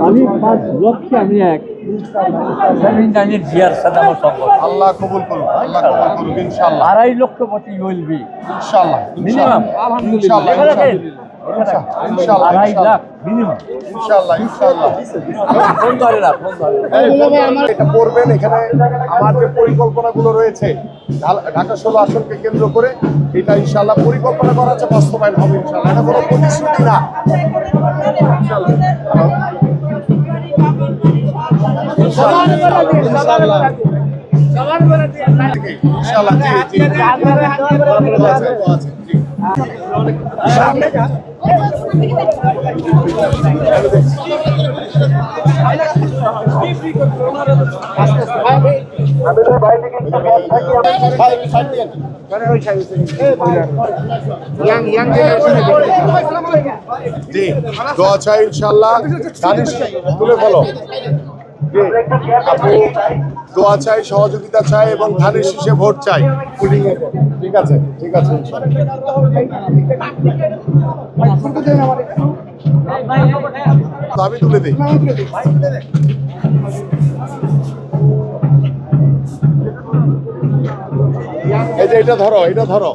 আমি 5 লক্ষে আমি এক আল্লাহ কবুল করুন, আল্লাহ কবুল করুন ইনশাআল্লাহ। 2.5 লক্ষ প্রতি উইল বি ইনশাআল্লাহ মিনিমাম ইনশাআল্লাহ ইনশাআল্লাহ 2.5 লাখ মিনিমাম। ইনশাআল্লাহ ইনশাআল্লাহ। ফোন ধরে না, ফোন ধরে না। এটা পড়বেন এখানে আমার যে পরিকল্পনাগুলো রয়েছে ঢাকা 16 আসনকে কেন্দ্র করে, এটা ইনশাআল্লাহ পরিকল্পনা করা আছে, বাস্তবায়ন হবে ইনশাআল্লাহ। এটা কোনো প্রতিশ্রুতি না। ইনশাআল্লাহ জি জি জি দোয়া চাই ইনশাআল্লাহ। দানিশ তুলে ফেলো। আপু দোয়া চাই, সহযোগিতা চাই এবং ধানের শীষে ভোট চাই। ঠিক আছে ঠিক আছে আমি তুলে দিই। এই যে এটা ধরো, এটা ধরো।